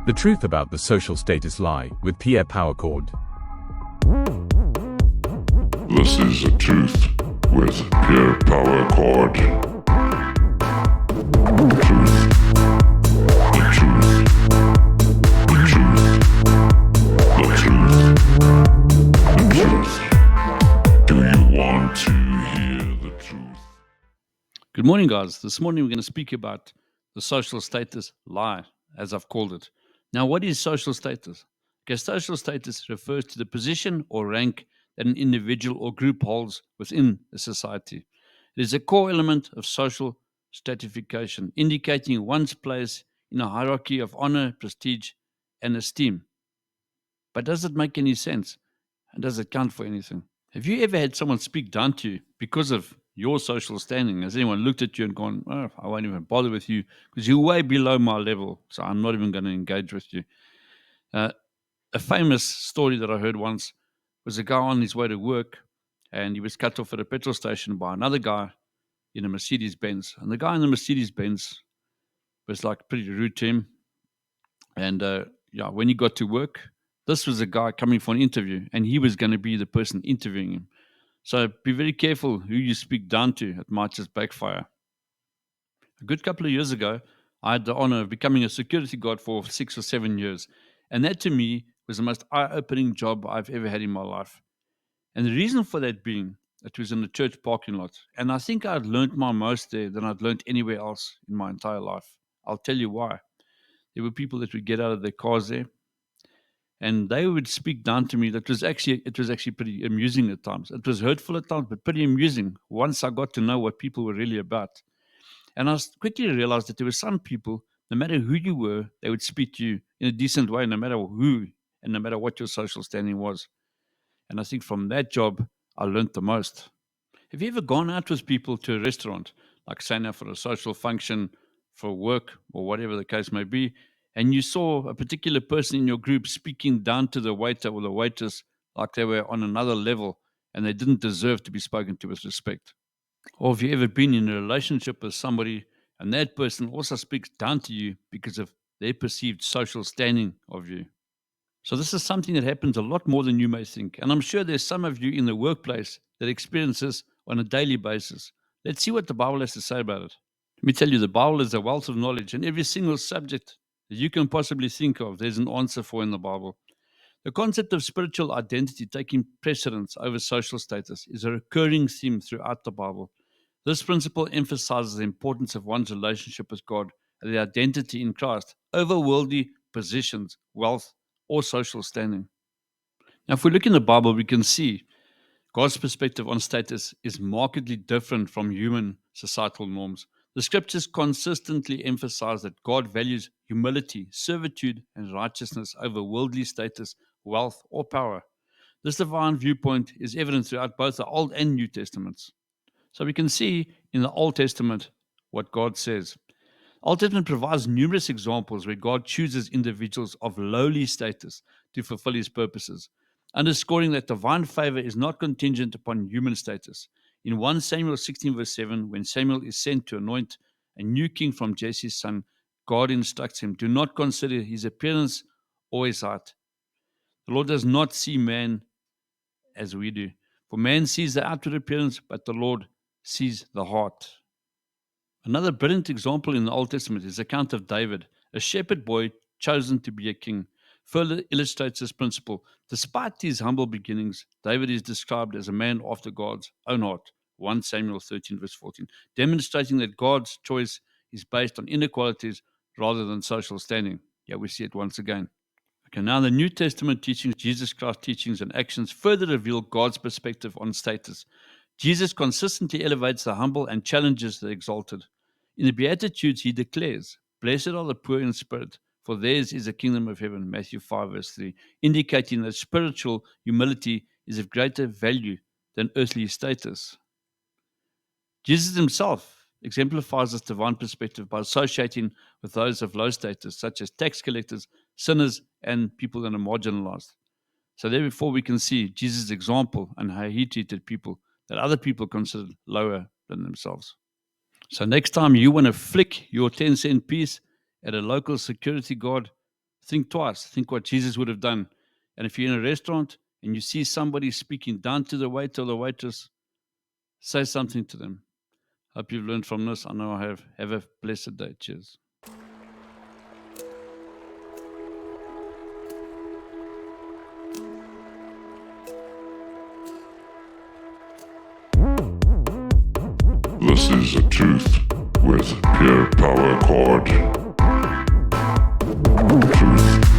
The truth about the social status lie with Pierre Powercord. This is the truth with Pierre Powercord. The truth. The truth. The truth. The truth. The truth. Do you want to hear the truth? Good morning, guys. This morning we're going to speak about the social status lie, as I've called it. Now, what is social status? Okay, social status refers to the position or rank that an individual or group holds within a society. It is a core element of social stratification, indicating one's place in a hierarchy of honor, prestige, and esteem. But does it make any sense? And does it count for anything? Have you ever had someone speak down to you because of your social standing? Has anyone looked at you and gone, oh, I won't even bother with you because you're way below my level, so I'm not even going to engage with you? A famous story that I heard once was a guy on his way to work and he was cut off at a petrol station by another guy in a Mercedes-Benz. And the guy in the Mercedes-Benz was like pretty rude to him. And when he got to work, this was a guy coming for an interview and he was going to be the person interviewing him. So be very careful who you speak down to. It might just backfire. A good couple of years ago, I had the honor of becoming a security guard for 6 or 7 years. And that to me was the most eye-opening job I've ever had in my life. And the reason for that being, it was in a church parking lot. And I think I'd learned my most there than I'd learned anywhere else in my entire life. I'll tell you why. There were people that would get out of their cars there and they would speak down to me. It was actually pretty amusing at times. It was hurtful at times, but pretty amusing once I got to know what people were really about. And I quickly realized that there were some people, no matter who you were, they would speak to you in a decent way, no matter who and no matter what your social standing was. And I think from that job, I learned the most. Have you ever gone out with people to a restaurant, like say now for a social function, for work, or whatever the case may be, and you saw a particular person in your group speaking down to the waiter or the waitress like they were on another level and they didn't deserve to be spoken to with respect? Or have you ever been in a relationship with somebody and that person also speaks down to you because of their perceived social standing of you? So this is something that happens a lot more than you may think. And I'm sure there's some of you in the workplace that experience this on a daily basis. Let's see what the Bible has to say about it. Let me tell you, the Bible is a wealth of knowledge, and every single subject that you can possibly think of, there's an answer for in the Bible. The concept of spiritual identity taking precedence over social status is a recurring theme throughout the Bible. This principle emphasizes the importance of one's relationship with God and the identity in Christ over worldly positions, wealth, or social standing. Now, if we look in the Bible, we can see God's perspective on status is markedly different from human societal norms. The scriptures consistently emphasize that God values humility, servitude, and righteousness over worldly status, wealth, or power. This divine viewpoint is evident throughout both the Old and New Testaments. So we can see in the Old Testament what God says. Old Testament provides numerous examples where God chooses individuals of lowly status to fulfill his purposes, underscoring that divine favor is not contingent upon human status. In 1 Samuel 16 verse 7, when Samuel is sent to anoint a new king from Jesse's son, God instructs him, do not consider his appearance or his height. The Lord does not see man as we do. For man sees the outward appearance, but the Lord sees the heart. Another brilliant example in the Old Testament is the account of David, a shepherd boy chosen to be a king. Further illustrates this principle. Despite his humble beginnings, David is described as a man after God's own heart. 1 Samuel 13 verse 14, demonstrating that God's choice is based on inner qualities rather than social standing. Yeah, we see it once again. Okay, now the New Testament teachings, Jesus Christ's teachings and actions further reveal God's perspective on status. Jesus consistently elevates the humble and challenges the exalted. In the Beatitudes, he declares, blessed are the poor in spirit, for theirs is the kingdom of heaven, Matthew 5 verse 3, indicating that spiritual humility is of greater value than earthly status. Jesus himself exemplifies this divine perspective by associating with those of low status, such as tax collectors, sinners, and people that are marginalized. So therefore we can see Jesus' example and how he treated people that other people considered lower than themselves. So next time you want to flick your 10-cent piece at a local security guard, think twice. Think what Jesus would have done. And if you're in a restaurant and you see somebody speaking down to the waiter or the waitress, say something to them. Hope you've learned from this. I know I have. Have a blessed day. Cheers. This is a Truth with Pure Power Chord. Truth.